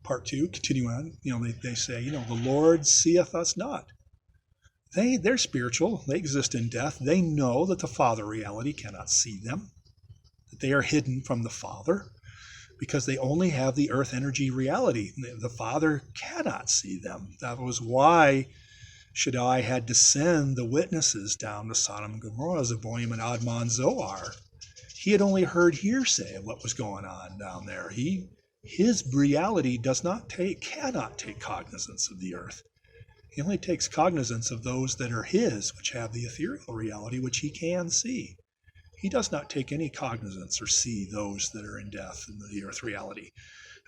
part 2, continue on. They say, the Lord seeth us not. They're spiritual. They exist in death. They know that the Father reality cannot see them, that they are hidden from the Father, because they only have the earth energy reality. The Father cannot see them. That was why Shaddai had to send the witnesses down to Sodom and Gomorrah, Zeboim and Admon Zoar. He had only heard hearsay of what was going on down there. His reality cannot take cognizance of the earth. He only takes cognizance of those that are his, which have the ethereal reality, which he can see. He does not take any cognizance or see those that are in death in the earth reality.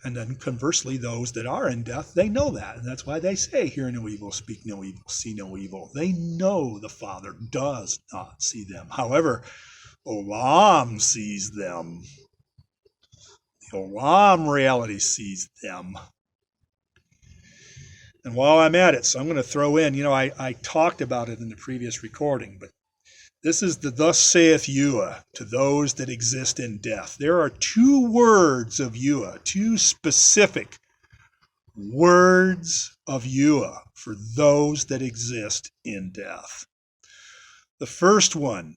And then conversely, those that are in death, they know that. And that's why they say, hear no evil, speak no evil, see no evil. They know the Father does not see them. However, Olam sees them. The Olam reality sees them. And while I'm at it, so I'm going to throw in, I talked about it in the previous recording, but this is the thus saith Yahweh to those that exist in death. There are 2 words of Yahweh, 2 specific words of Yahweh for those that exist in death. The first one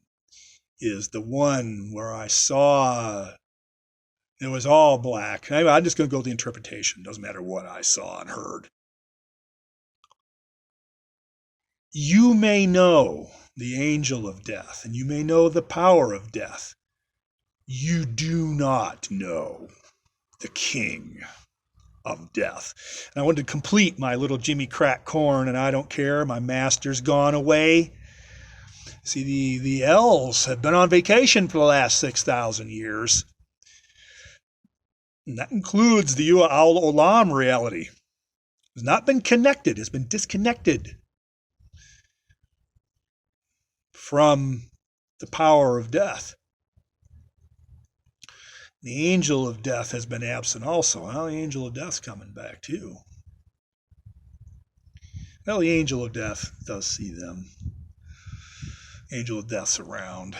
is the one where I saw it was all black. I'm just going to go with the interpretation. Doesn't matter what I saw and heard. You may know the angel of death, and you may know the power of death. You do not know the king of death. And I wanted to complete my little Jimmy Crack Corn, and I don't care, my master's gone away. See, the elves have been on vacation for the last 6,000 years. And that includes the Yahweh Olam reality. It's not been connected, it's been disconnected from the power of death. The angel of death has been absent also. Well, the angel of death's coming back too. Well, the angel of death does see them. Angel of death's around.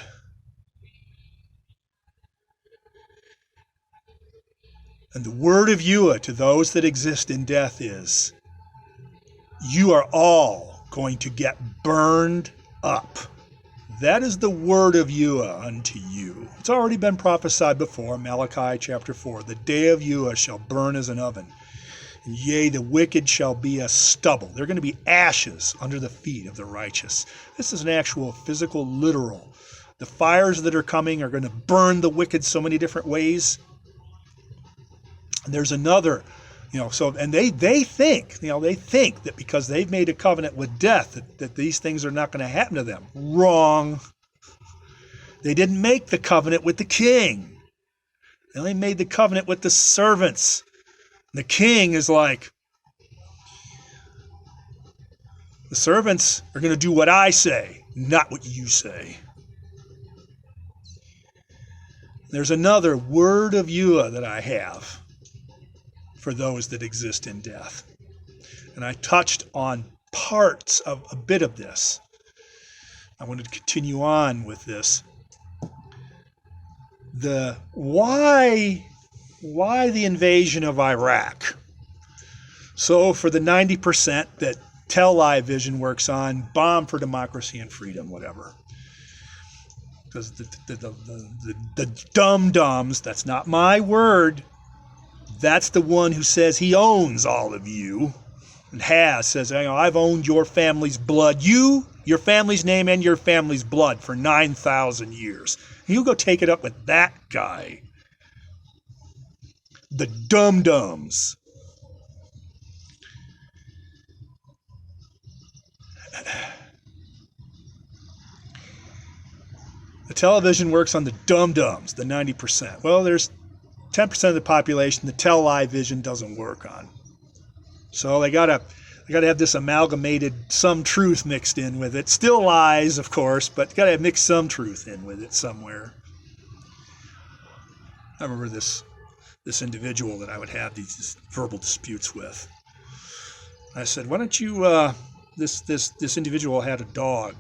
And the word of Yahweh to those that exist in death is, you are all going to get burned up. That is the word of Yahweh unto you. It's already been prophesied before, Malachi chapter 4. The day of Yahweh shall burn as an oven. And yea, the wicked shall be as stubble. They're going to be ashes under the feet of the righteous. This is an actual physical, literal. The fires that are coming are going to burn the wicked so many different ways. And there's another, and they think that because they've made a covenant with death, that these things are not going to happen to them. Wrong. They didn't make the covenant with the king. They only made the covenant with the servants. The king is like, the servants are going to do what I say, not what you say. There's another word of Yahweh that I have for those that exist in death. And I touched on parts of a bit of this. I wanted to continue on with this. Why the invasion of Iraq? So for the 90% that Tell Live Vision works on, bomb for democracy and freedom, whatever. Because the dum-dums, that's not my word, that's the one who says he owns all of you and says, I've owned your family's blood, your family's name and your family's blood for 9,000 years. You go take it up with that guy. The dum-dums. The television works on the dum-dums, the 90%. Well, there's 10% of the population the Tell Live Vision doesn't work on. So they gotta have this amalgamated some truth mixed in with it. Still lies, of course, but gotta mix some truth in with it somewhere. I remember this individual that I would have these verbal disputes with. I said, why don't you, this individual had a dog.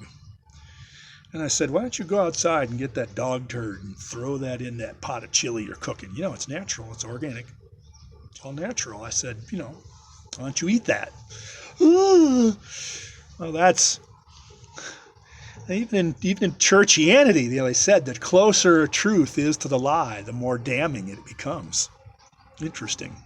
And I said, why don't you go outside and get that dog turd and throw that in that pot of chili you're cooking? It's natural, it's organic. all natural. I said, why don't you eat that? Well, that's even in churchianity. They said that closer truth is to the lie, the more damning it becomes. Interesting.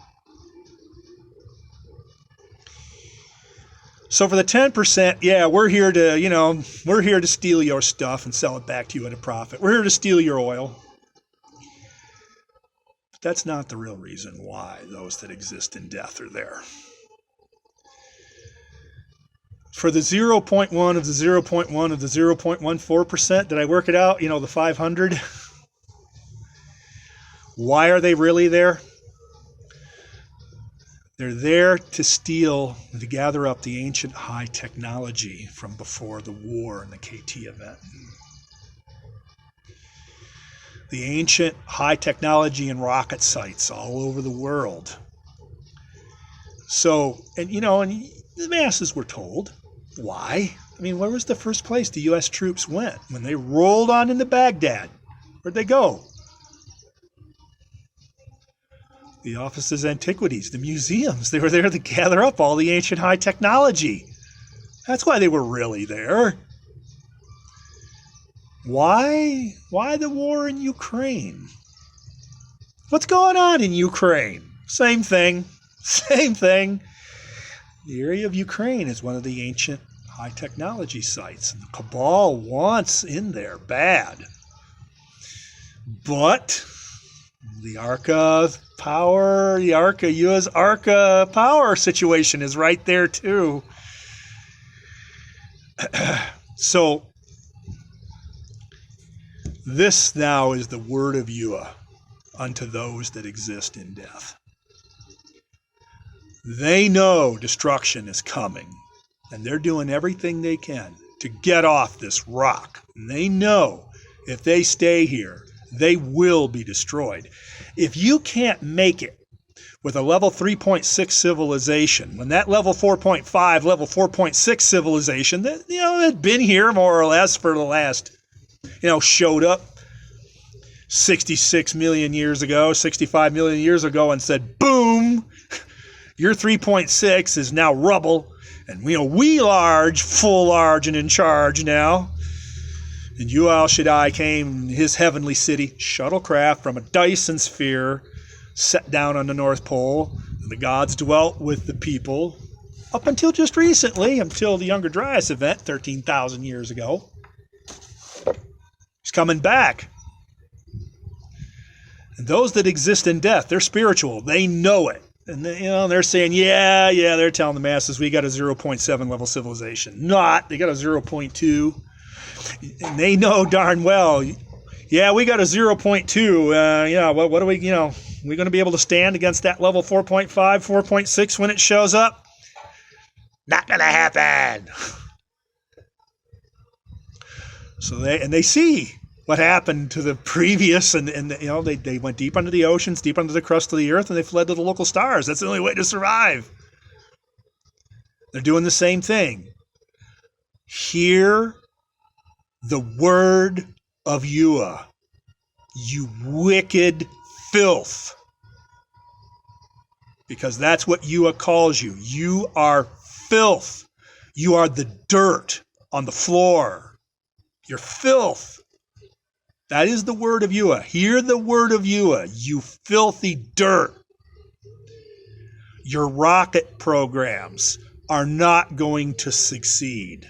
So for the 10%, yeah, we're here to steal your stuff and sell it back to you at a profit. We're here to steal your oil. But that's not the real reason why those that exist in death are there. For the 0.1 of the 0.1 of the 0.14%, did I work it out? The 500? Why are they really there? They're there to steal, to gather up the ancient high technology from before the war and the KT event. The ancient high technology and rocket sites all over the world. So, and the masses were told. Why? Where was the first place the U.S. troops went? When they rolled on into Baghdad, where'd they go? The offices, antiquities, the museums. They were there to gather up all the ancient high technology. That's why they were really there. Why? Why the war in Ukraine? What's going on in Ukraine? Same thing. Same thing. The area of Ukraine is one of the ancient high technology sites, and the cabal wants in there bad. But the Arca power, the Arca, U.S. Arca power situation is right there too. So this now is the word of Yahweh unto those that exist in death. They know destruction is coming, and they're doing everything they can to get off this rock. And they know if they stay here, they will be destroyed. If you can't make it with a level 3.6 civilization, when that level 4.5, level 4.6 civilization that had been here more or less for the last, showed up 66 million years ago, 65 million years ago, and said, boom, your 3.6 is now rubble, and we large, full large, and in charge now. And Al Shaddai came, his heavenly city, shuttlecraft from a Dyson sphere, set down on the North Pole. And the gods dwelt with the people up until just recently, until the Younger Dryas event 13,000 years ago. He's coming back. And those that exist in death, they're spiritual. They know it. And they're saying, yeah, they're telling the masses we got a 0.7 level civilization. They got a 0.2. And they know darn well, yeah, we got a 0.2. What are we, we going to be able to stand against that level 4.5, 4.6 when it shows up? Not going to happen. So they see what happened to the previous, and they went deep under the oceans, deep under the crust of the earth, and they fled to the local stars. That's the only way to survive. They're doing the same thing. Hear the word of Yahweh, you wicked filth. Because that's what Yahweh calls you. You are filth. You are the dirt on the floor. You're filth. That is the word of Yahweh. Hear the word of Yahweh, you filthy dirt. Your rocket programs are not going to succeed.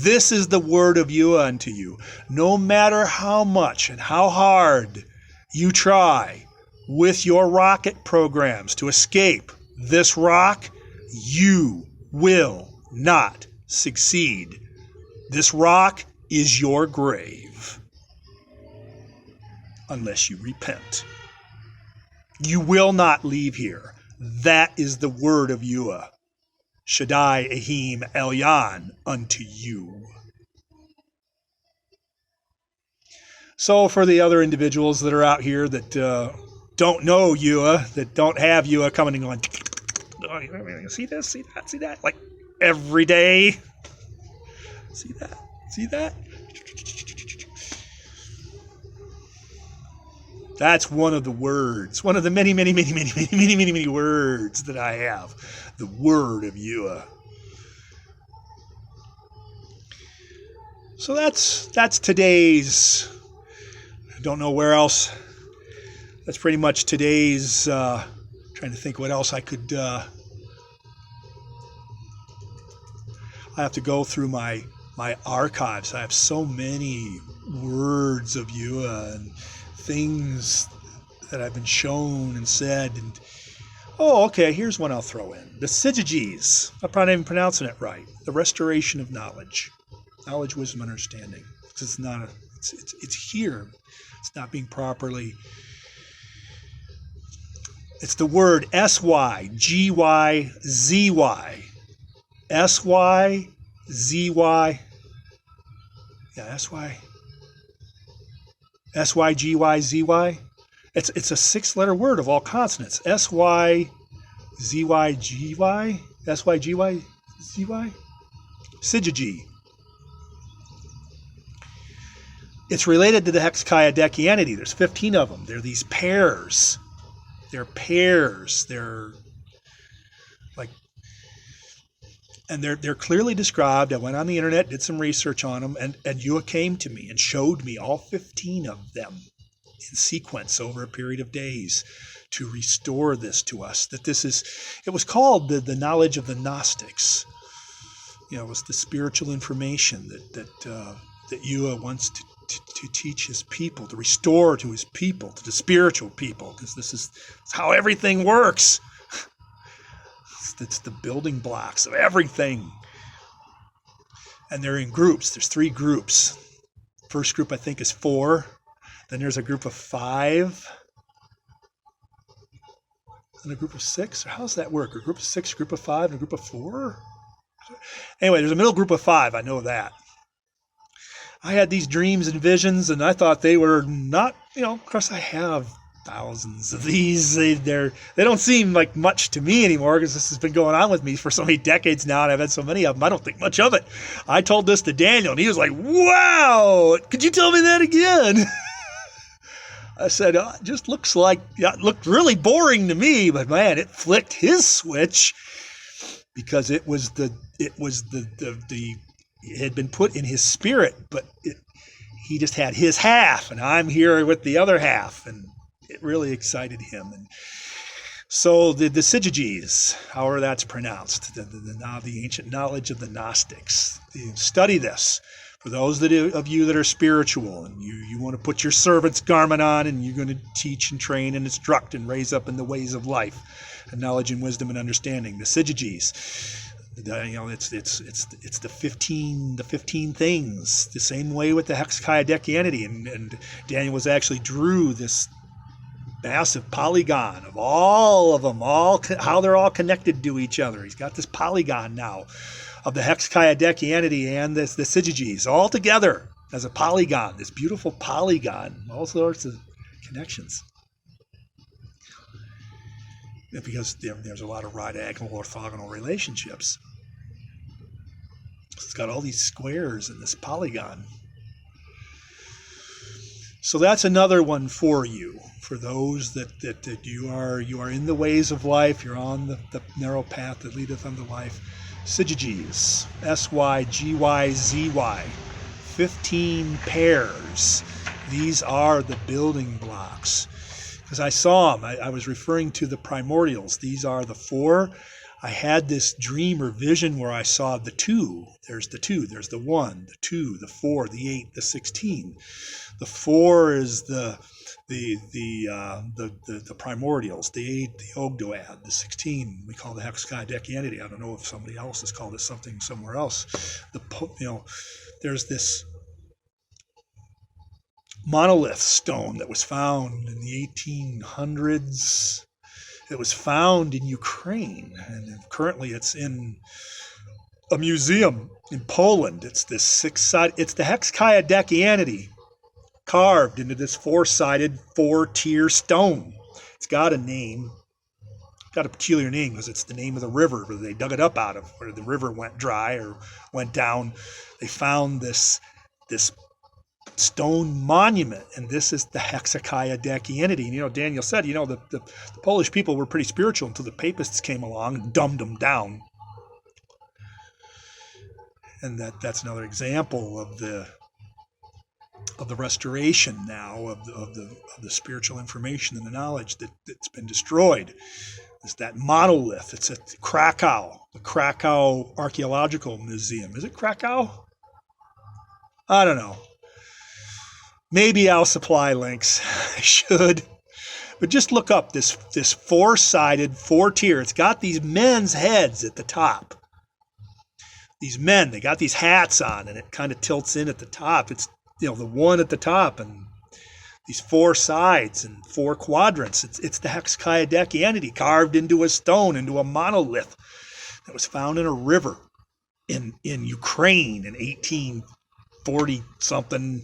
This is the word of Yahweh unto you. No matter how much and how hard you try with your rocket programs to escape this rock, you will not succeed. This rock is your grave. Unless you repent. You will not leave here. That is the word of Yahweh. Shaddai Ehim Elyon unto you. So for the other individuals that are out here that don't know Yahweh, that don't have Yahweh coming and going, see this, see that, see that, like every day. See that, see that. That's one of the words, one of the many, many, many, many, many, many, many, many words that I have. The word of Yua. So that's today's. I don't know where else. That's pretty much today's. Trying to think what else I could. I have to go through my archives. I have so many words of Yua and things that I've been shown and said. And okay, here's one I'll throw in: the Syzygies. I'm probably not even pronouncing it right. The restoration of knowledge, wisdom, understanding. It's not. It's here. It's not being properly. It's the word Sygyzy. Syzy. Yeah, Sygyzy. It's a 6-letter word of all consonants. Syzygy. Sygyzy. Syzygy. It's related to the Hexakiadekianity. There's 15 of them. They're these pairs. They're pairs. They're like, and they're clearly described. I went on the internet, did some research on them, and Yua came to me and showed me all 15 of them in sequence over a period of days to restore this to us. That this is, it was called the knowledge of the Gnostics. You know, it was the spiritual information that Yua wants to teach his people, to restore to his people, to the spiritual people, because this is how everything works. It's the building blocks of everything. And they're in groups. There's 3 groups. First group, I think, is 4. Then there's a group of 5. And a group of 6? Or how does that work? A group of 6, a group of 5, and a group of 4? Anyway, there's a middle group of 5. I know that. I had these dreams and visions, and I thought they were not, of course I have thousands of these. They don't seem like much to me anymore because this has been going on with me for so many decades now, and I've had so many of them. I don't think much of it. I told this to Daniel, and he was like, wow, could you tell me that again? I said, it just looks like, it looked really boring to me, but man, it flicked his switch because it had been put in his spirit, but he just had his half, and I'm here with the other half, and it really excited him. And so the Syzygies, however that's pronounced, the ancient knowledge of the Gnostics. Study this. For those of you that are spiritual, and you want to put your servant's garment on, and you're going to teach and train and instruct and raise up in the ways of life, and knowledge and wisdom and understanding, the Syzygies. It's the 15 things, the same way with the Hexakiadekianity, and Daniel actually drew this massive polygon of all of them, how they're all connected to each other. He's got this polygon now of the Hexakiadekianity and the Syzygies all together as a polygon, this beautiful polygon, all sorts of connections. Because there's a lot of right-angle orthogonal relationships. It's got all these squares in this polygon. So that's another one for you, for those that you are in the ways of life, you're on the narrow path that leadeth unto life. Syzygies, Sygyzy, 15 pairs. These are the building blocks. Because I saw them, I was referring to the primordials. These are the 4. I had this dream or vision where I saw the 2. There's the 2, there's the 1, the 2, the 4, the 8, the 16. The 4 is the primordials, the 8, the Ogdoad, the 16 we call the Hexakiadekianity. I don't know if somebody else has called it something somewhere else. There's this monolith stone that was found in the 1800s. It was found in Ukraine, and currently it's in a museum in Poland. It's this 6-sided, it's the Hexakiadekianity carved into this 4-sided, 4-tier stone. It's got a name, got a peculiar name because it's the name of the river where they dug it up out of, where the river went dry or went down. They found this stone monument, and this is the Hexikia Decyanity. And Daniel said, the Polish people were pretty spiritual until the papists came along and dumbed them down. And that's another example of the restoration now of the spiritual information and the knowledge that's been destroyed. It's that monolith. It's at Krakow, the Krakow Archaeological Museum. Is it Krakow? I don't know. Maybe I'll supply links. I should. But just look up this four-sided, four-tier. It's got these men's heads at the top. These men, they got these hats on, and it kind of tilts in at the top. It's, the one at the top, and these four sides and four quadrants. It's the Hexikia Decyanity carved into a stone, into a monolith that was found in a river in Ukraine in 1840-something,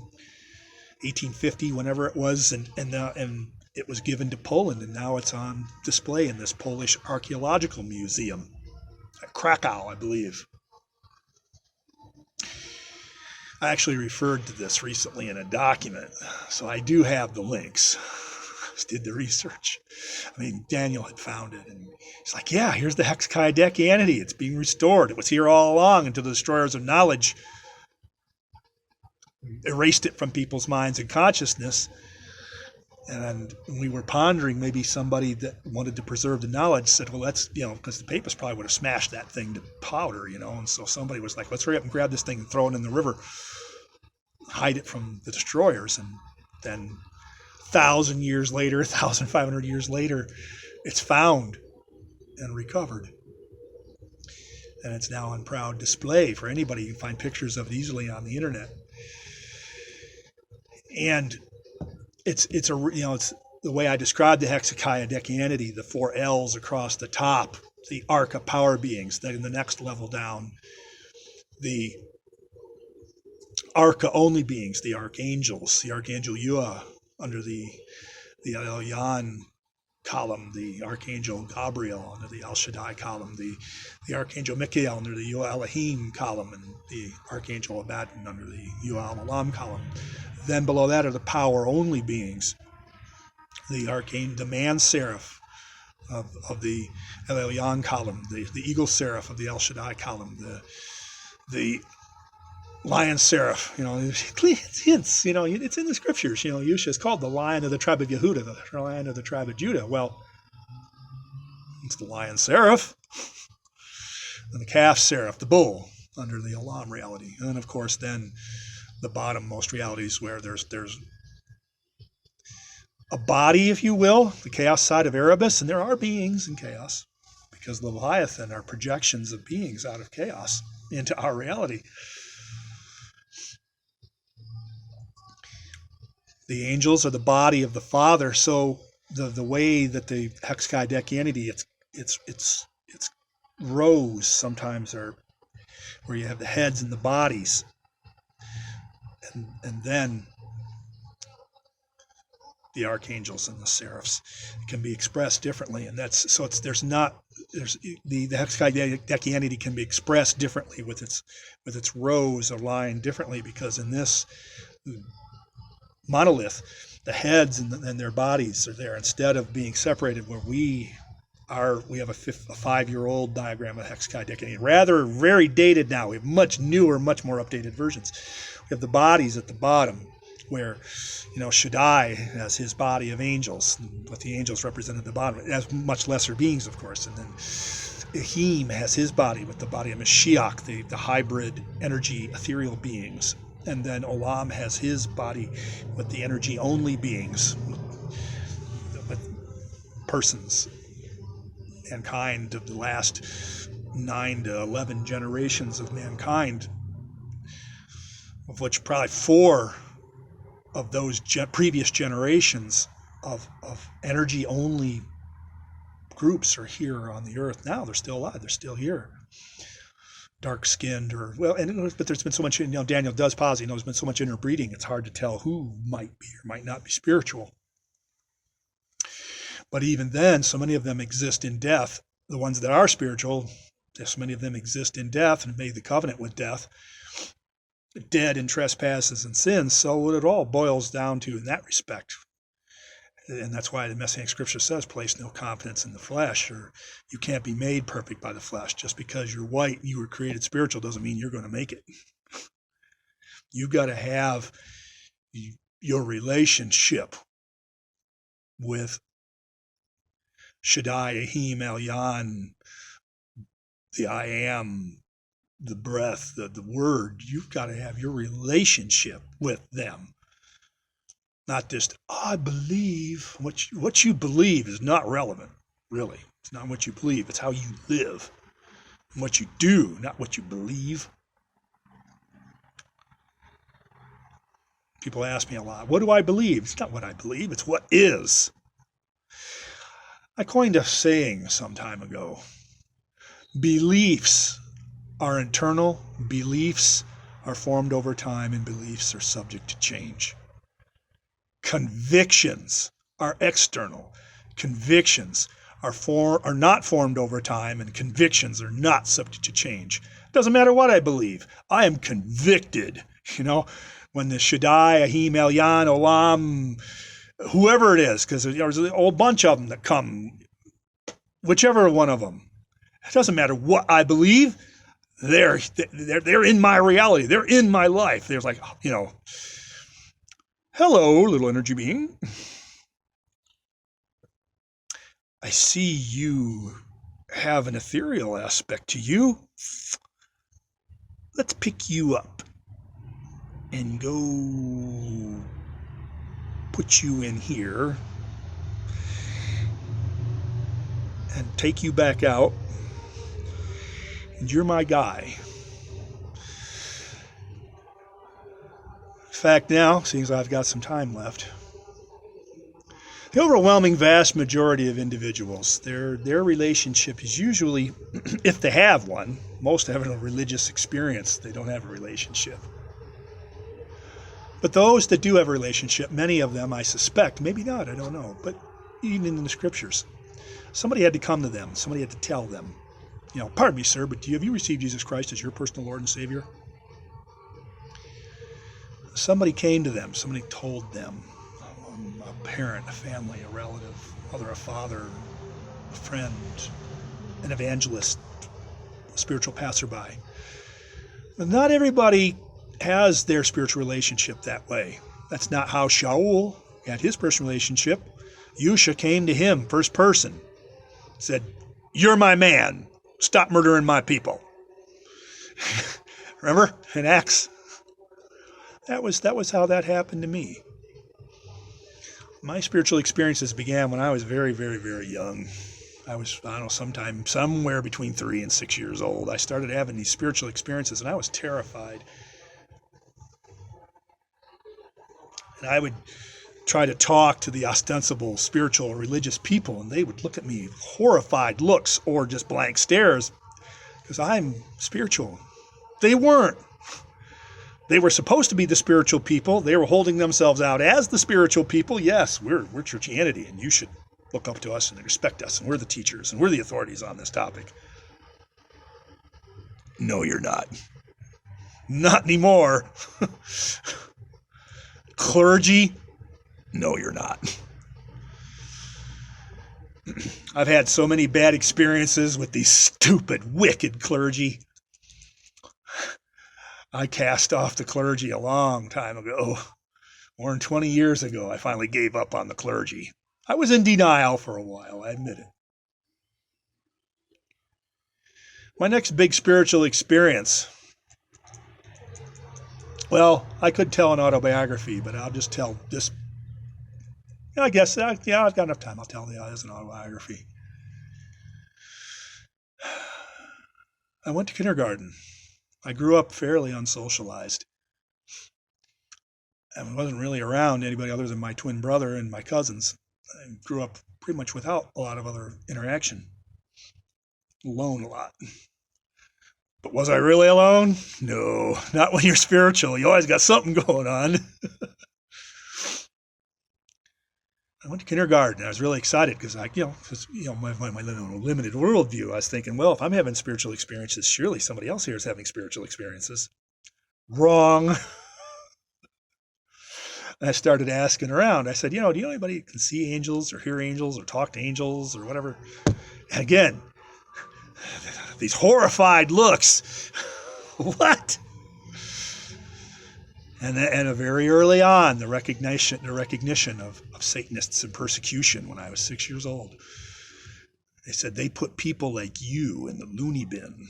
1850, whenever it was, and it was given to Poland, and now it's on display in this Polish Archaeological Museum at Krakow, I believe. I actually referred to this recently in a document, so I do have the links. I just did the research. Daniel had found it, and he's like, yeah, here's the Hexikia Decyanity. It's being restored. It was here all along until the destroyers of knowledge erased it from people's minds and consciousness. And we were pondering, maybe somebody that wanted to preserve the knowledge said, well, let's, because the papists probably would have smashed that thing to powder, and so somebody was like, let's hurry up and grab this thing and throw it in the river, hide it from the destroyers. And then 1,000 years later, 1,500 years later, it's found and recovered. And it's now on proud display for anybody. You can find pictures of it easily on the internet. And it's the way I described the Hexikia Decyanity, the four L's across the top, the Arca power beings, then the next level down, the Arca only beings, the archangels, the Archangel Yua under the Elyon column, the Archangel Gabriel under the El Shaddai column, the Archangel Michael under the Yua Elohim column, and the Archangel Abaddon under the Yua Al-Malam column. Then below that are the power-only beings, the man seraph of the El Elyon column, the eagle seraph of the El Shaddai column, the lion seraph. It's hints. It's in the scriptures. Yeshua is called the Lion of the tribe of Yehuda, the Lion of the tribe of Judah. Well, it's the lion seraph, and the calf seraph, the bull under the Olam reality, and then of course then the bottommost realities where there's a body, if you will, the chaos side of Erebus, and there are beings in chaos, because Leviathan are projections of beings out of chaos into our reality. The angels are the body of the Father, so the way that the Hexikia Decyanity, its rows sometimes are where you have the heads and the bodies. And then the archangels and the seraphs can be expressed differently, and the Hexikia Decyanity can be expressed differently with its rows aligned differently, because in this monolith, the heads and their bodies are there instead of being separated where we have a 5-year-old diagram of Hexikia Decyanity. Rather, very dated now. We have much newer, much more updated versions. We have the bodies at the bottom, where Shaddai has his body of angels, with the angels represented at the bottom. It has much lesser beings, of course. And then Elohim has his body with the body of Mashiach, the hybrid energy ethereal beings. And then Olam has his body with the energy-only beings, with persons, mankind of the last 9 to 11 generations of mankind, of which probably 4 of those previous generations of energy-only groups are here on the earth now. They're still alive. They're still here. Dark-skinned, but there's been so much. Daniel does posit. There's been so much interbreeding. It's hard to tell who might be or might not be spiritual. But even then, so many of them exist in death. The ones that are spiritual, so many of them exist in death and made the covenant with death. dead in trespasses and sins, so what it all boils down to in that respect. And that's why the Messianic scripture says, place no confidence in the flesh, or you can't be made perfect by the flesh. Just because you're white and you were created spiritual doesn't mean you're going to make it. You've got to have your relationship with Shaddai, Ahim, Elyon, the I am, the breath, the word. You've got to have your relationship with them. Not just, I believe. What you believe is not relevant, really. It's not what you believe. It's how you live. And what you do, not what you believe. People ask me a lot, what do I believe? It's not what I believe. It's what is. I coined a saying some time ago. Beliefs are internal. Beliefs are formed over time, and beliefs are subject to change. Convictions are external. Convictions are not formed over time, and convictions are not subject to change. It doesn't matter what I believe. I am convicted. When the Shaddai, Ahim, Elyon, Olam, whoever it is, because there's a whole bunch of them that come, whichever one of them. It doesn't matter what I believe. They're in my reality. They're in my life. They're like, hello, little energy being. I see you have an ethereal aspect to you. Let's pick you up and go put you in here and take you back out. And you're my guy. In fact, now, seeing as I've got some time left, the overwhelming vast majority of individuals, their relationship is usually, if they have one, most have a religious experience. They don't have a relationship. But those that do have a relationship, many of them, I suspect, maybe not, I don't know, but even in the scriptures, somebody had to come to them. Somebody had to tell them, pardon me, sir, but have you received Jesus Christ as your personal Lord and Savior? Somebody came to them. Somebody told them. A parent, a family, a relative, a father, a friend, an evangelist, a spiritual passerby. But not everybody has their spiritual relationship that way. That's not how Shaul had his personal relationship. Yusha came to him, first person, said, "You're my man. Stop murdering my people." Remember in Acts? That was how that happened to me. My spiritual experiences began when I was very, very, very young. I was, somewhere between 3 and 6 years old. I started having these spiritual experiences, and I was terrified. And I would try to talk to the ostensible spiritual or religious people, and they would look at me with horrified looks or just blank stares because I'm spiritual. They weren't. They were supposed to be the spiritual people. They were holding themselves out as the spiritual people. Yes, we're Christianity, and you should look up to us and respect us, and we're the teachers, and we're the authorities on this topic. No, you're not. Not anymore. Clergy? No, you're not. I've had so many bad experiences with these stupid, wicked clergy. I cast off the clergy a long time ago. More than 20 years ago, I finally gave up on the clergy. I was in denial for a while, I admit it. My next big spiritual experience. Well, I could tell an autobiography, but I'll just tell this. I guess, I've got enough time. I'll tell you as an autobiography. I went to kindergarten. I grew up fairly unsocialized. I wasn't really around anybody other than my twin brother and my cousins. I grew up pretty much without a lot of other interaction. Alone a lot. But was I really alone? No, not when you're spiritual. You always got something going on. I went to kindergarten. I was really excited because my limited worldview, I was thinking, well, if I'm having spiritual experiences, surely somebody else here is having spiritual experiences. Wrong. And I started asking around. I said, do you know anybody who can see angels or hear angels or talk to angels or whatever? And again, these horrified looks. What? And very early on, the recognition of Satanists and persecution when I was 6 years old. They said they put people like you in the loony bin.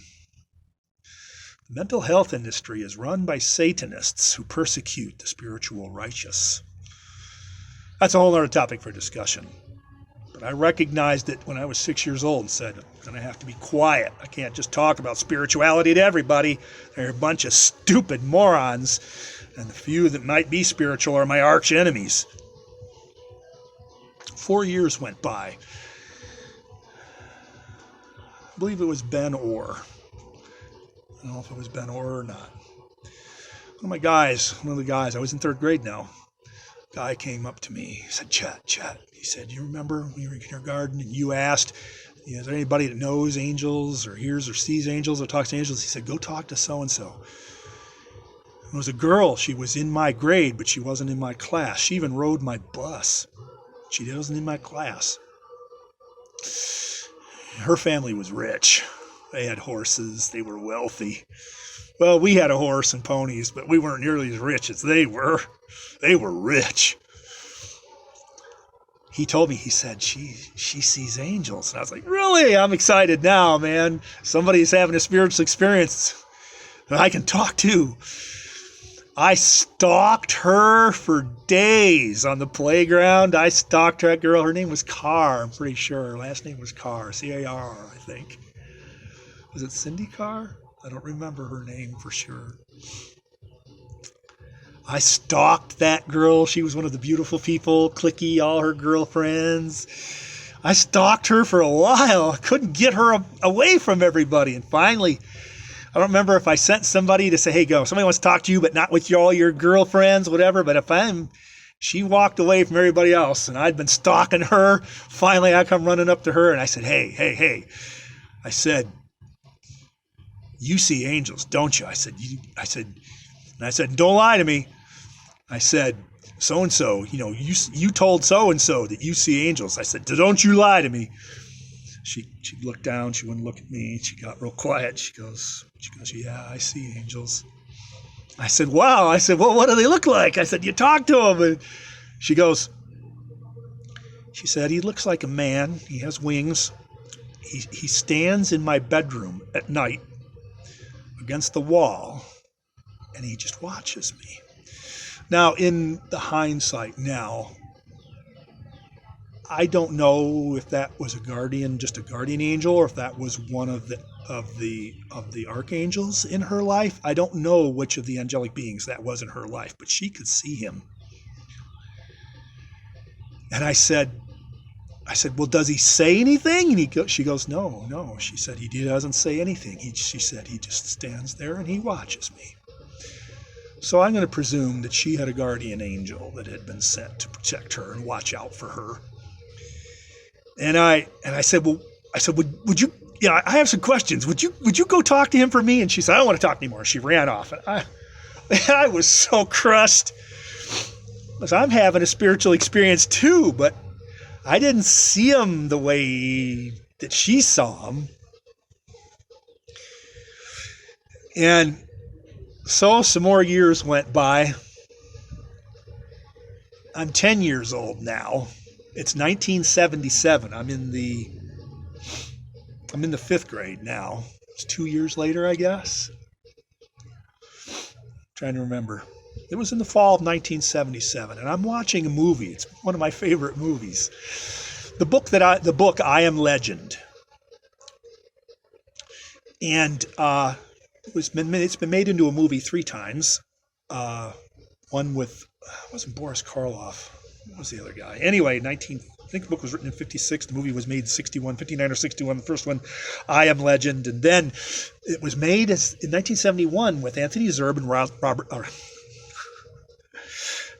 The mental health industry is run by Satanists who persecute the spiritual righteous. That's a whole other topic for discussion. But I recognized it when I was 6 years old and said, I'm going to have to be quiet. I can't just talk about spirituality to everybody. They're a bunch of stupid morons. And the few that might be spiritual are my arch enemies. 4 years went by. I believe it was Ben Orr. I don't know if it was Ben Orr or not. One of the guys, I was in third grade now. A guy came up to me. He said, Chet. He said, you remember when you were in kindergarten and you asked, is there anybody that knows angels or hears or sees angels or talks to angels? He said, go talk to so-and-so. It was a girl. She was in my grade, but she wasn't in my class. She even rode my bus. She wasn't in my class. Her family was rich. They had horses. They were wealthy. Well, we had a horse and ponies, but we weren't nearly as rich as they were. They were rich. He told me, he said, she sees angels. And I was like, really? I'm excited now, man. Somebody's having a spiritual experience that I can talk to. I stalked her for days on the playground. I stalked that girl. Her name was Carr, I'm pretty sure. Her last name was Carr, C-A-R, I think. Was it Cindy Carr? I don't remember her name for sure. I stalked that girl. She was one of the beautiful people, cliquey, all her girlfriends. I stalked her for a while. I couldn't get her away from everybody. And finally, I don't remember if I sent somebody to say, hey, go. Somebody wants to talk to you, but not with all your girlfriends, whatever. But she walked away from everybody else, and I'd been stalking her. Finally, I come running up to her, and I said, hey. I said, you see angels, don't you? I said, don't lie to me. I said, so-and-so, you told so-and-so that you see angels. I said, don't you lie to me. She looked down. She wouldn't look at me. She got real quiet. She goes, yeah, I see angels. I said, wow. I said, well, what do they look like? I said, you talk to them. And she said, he looks like a man. He has wings. He stands in my bedroom at night against the wall, and he just watches me. Now, in the hindsight now, I don't know if that was just a guardian angel, or if that was one of the archangels in her life. I don't know which of the angelic beings that was in her life, but she could see him. And I said, well, does he say anything? And she goes, no. She said, he doesn't say anything. She said, he just stands there and he watches me. So I'm going to presume that she had a guardian angel that had been sent to protect her and watch out for her. And I said, would you? Yeah, I have some questions. Would you go talk to him for me? And she said, I don't want to talk anymore. She ran off. And I was so crushed. Because I'm having a spiritual experience too, but I didn't see him the way that she saw him. And so some more years went by. I'm 10 years old now. It's 1977. I'm in the 5th grade now. It's 2 years later, I guess. I'm trying to remember. It was in the fall of 1977, and I'm watching a movie. It's one of my favorite movies. The book I Am Legend. And it's been made into a movie 3 times. One with, it wasn't Boris Karloff. What was the other guy? Anyway, I think the book was written in 56. The movie was made in 61, 59 or 61. The first one, I Am Legend. And then it was made in 1971 with Anthony Zerbe and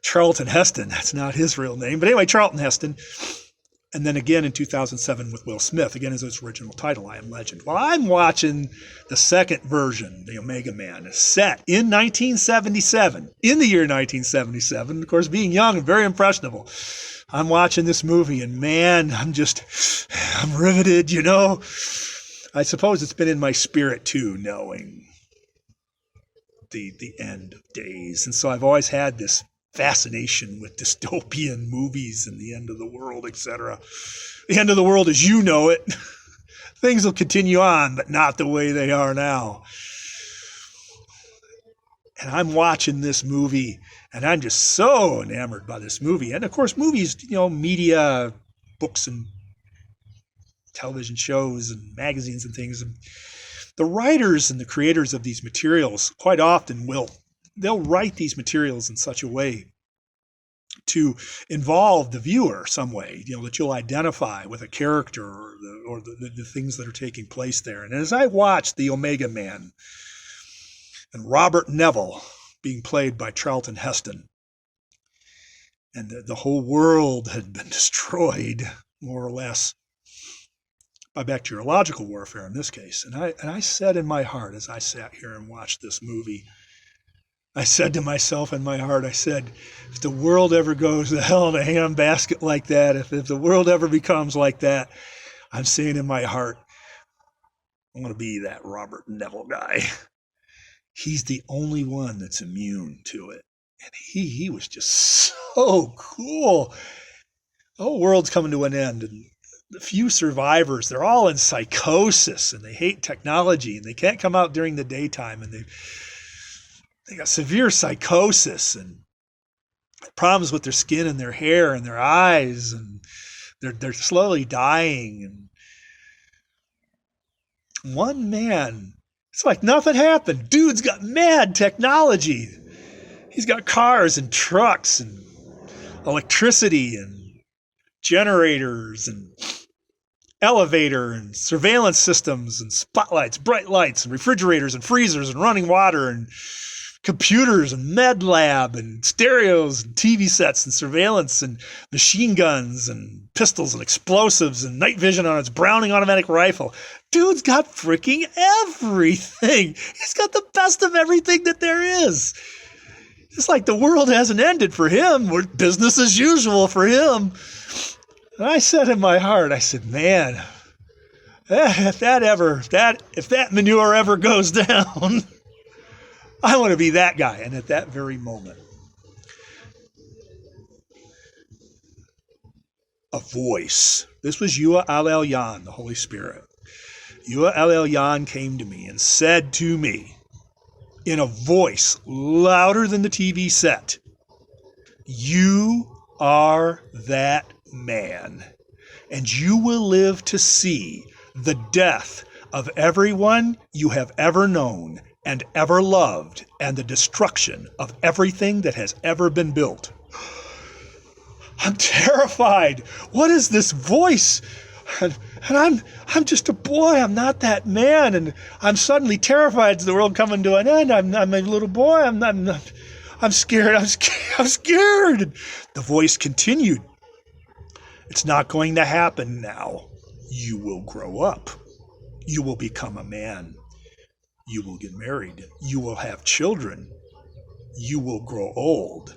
Charlton Heston. That's not his real name. But anyway, Charlton Heston. And then again in 2007 with Will Smith, again as its original title, I Am Legend. Well, I'm watching the second version, The Omega Man, set in 1977, in the year 1977. Of course, being young and very impressionable, I'm watching this movie, and man, I'm riveted, you know. I suppose it's been in my spirit too, knowing the end of days. And so I've always had this fascination with dystopian movies and the end of the world, etc. The end of the world as you know it. Things will continue on, but not the way they are now. And I'm watching this movie, and I'm just so enamored by this movie. And of course, movies, you know, media, books and television shows and magazines and things. And the writers and the creators of these materials quite often they'll write these materials in such a way to involve the viewer some way, you know, that you'll identify with a character or the things that are taking place there. And as I watched The Omega Man and Robert Neville being played by Charlton Heston, and the whole world had been destroyed, more or less, by bacteriological warfare in this case. And I said in my heart, as I sat here and watched this movie, I said to myself in my heart, I said, if the world ever goes to hell in a handbasket like that, if the world ever becomes like that, I'm saying in my heart, I want to be that Robert Neville guy. He's the only one that's immune to it. And he was just so cool. The whole world's coming to an end, and the few survivors, they're all in psychosis, and they hate technology, and they can't come out during the daytime, and they got severe psychosis and problems with their skin and their hair and their eyes, and they're slowly dying. And one man, it's like nothing happened. Dude's got mad technology. He's got cars and trucks and electricity and generators and elevator and surveillance systems and spotlights, bright lights and refrigerators and freezers and running water and computers and med lab and stereos and TV sets and surveillance and machine guns and pistols and explosives and night vision on its Browning automatic rifle. Dude's got freaking everything. He's got the best of everything that there is. It's like the world hasn't ended for him. We're business as usual for him. And I said in my heart, I said, man, if that manure ever goes down, I want to be that guy. And at that very moment, a voice. This was Yua Al Elyon, the Holy Spirit. Yua Al Elyon came to me and said to me, in a voice louder than the TV set, you are that man, and you will live to see the death of everyone you have ever known and ever loved, and the destruction of everything that has ever been built. I'm terrified. What is this voice? And I'm just a boy. I'm not that man. And I'm suddenly terrified to the world coming to an end. I'm a little boy. I'm scared. I'm scared. And the voice continued. It's not going to happen now. You will grow up. You will become a man. You will get married. You will have children. You will grow old.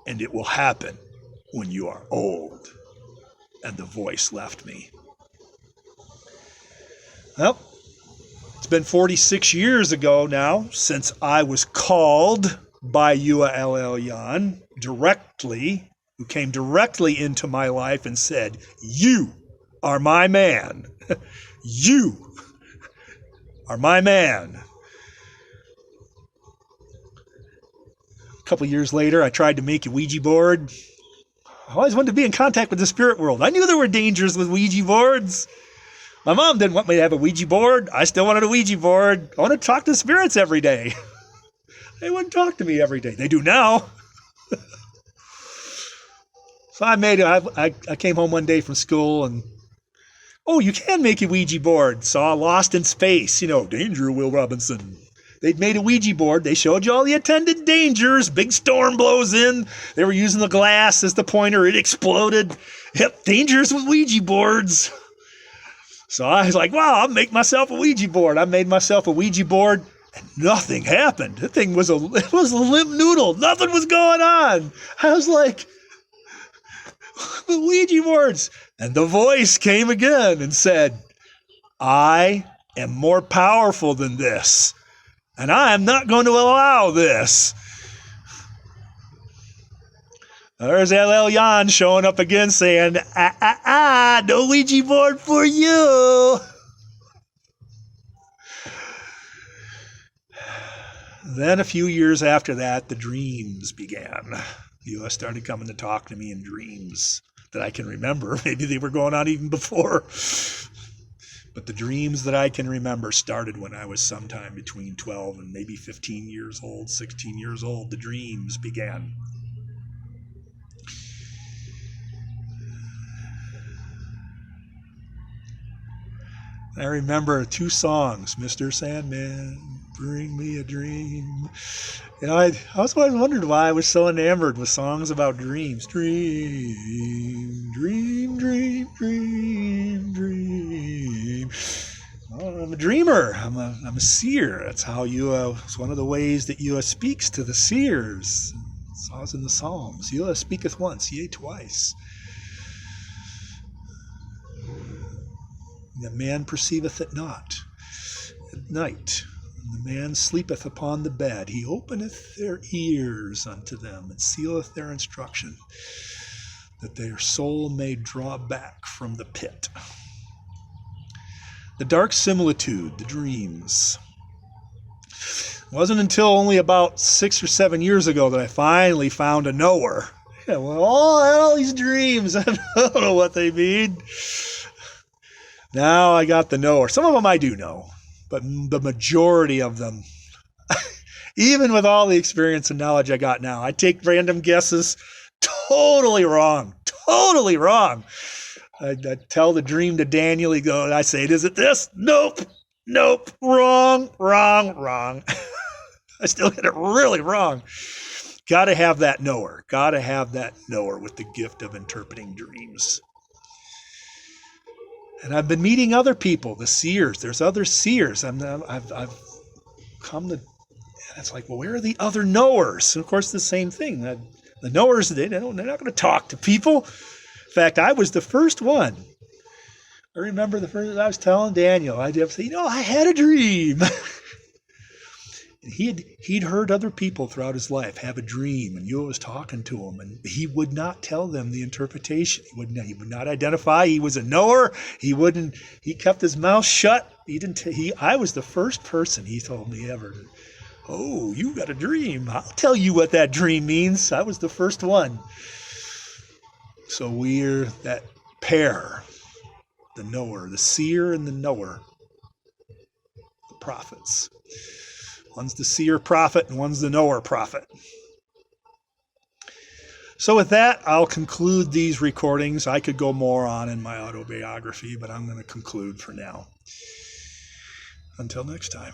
And it will happen when you are old. And the voice left me. Well, it's been 46 years ago now since I was called by Yua Al Elyon directly, who came directly into my life and said, you are my man. You are my man. A couple years later, I tried to make a Ouija board. I always wanted to be in contact with the spirit world. I knew there were dangers with Ouija boards. My mom didn't want me to have a Ouija board. I still wanted a Ouija board. I wanted to talk to spirits every day. They wouldn't talk to me every day. They do now. So I came home one day from school and, oh, you can make a Ouija board. Saw Lost in Space. You know, danger, Will Robinson. They'd made a Ouija board. They showed you all the attendant dangers. Big storm blows in. They were using the glass as the pointer. It exploded. Yep, dangers with Ouija boards. So I was like, wow, I'll make myself a Ouija board. I made myself a Ouija board, and nothing happened. The thing was a limp noodle. Nothing was going on. I was like, the Ouija boards. And the voice came again and said, I am more powerful than this, and I am not going to allow this. There's LL Jan showing up again saying, no Ouija board for you. Then a few years after that, the dreams began. The U.S. started coming to talk to me in dreams that I can remember. Maybe they were going on even before. But the dreams that I can remember started when I was sometime between 12 and maybe 15 years old, 16 years old. The dreams began. I remember 2 songs, Mr. Sandman, Bring Me a Dream. You know, I also wondered why I was so enamored with songs about dreams. Dream, dream, dream, dream, dream. Well, I'm a dreamer. I'm a seer. That's how it's one of the ways that Yahweh speaks to the seers. It's always in the Psalms. Yahweh speaketh once, yea, twice. The man perceiveth it not. At night, when the man sleepeth upon the bed, he openeth their ears unto them, and sealeth their instruction, that their soul may draw back from the pit. The dark similitude, the dreams. It wasn't until only about 6 or 7 years ago that I finally found a knower. Yeah, well, all these dreams, I don't know what they mean. Now I got the knower. Some of them I do know, but the majority of them, even with all the experience and knowledge I got now, I take random guesses. Totally wrong. Totally wrong. I tell the dream to Daniel. He goes, I say, is it this? Nope. Nope. Wrong. Wrong. Wrong. I still get it really wrong. Got to have that knower. Got to have that knower with the gift of interpreting dreams. And I've been meeting other people, the seers. There's other seers. I've come to, it's like, well, where are the other knowers? And of course, the same thing. The knowers, they're not going to talk to people. In fact, I was the first one. I remember the first, I was telling Daniel, I'd say, I had a dream. And he'd heard other people throughout his life have a dream, and Yahweh was talking to him, and he would not tell them the interpretation. He would not identify. He was a knower. He kept his mouth shut. I was the first person he told me ever. Oh, you got a dream. I'll tell you what that dream means. I was the first one. So we're that pair, the knower, the seer and the knower, the prophets. One's the seer prophet and one's the knower prophet. So with that, I'll conclude these recordings. I could go more on in my autobiography, but I'm going to conclude for now. Until next time.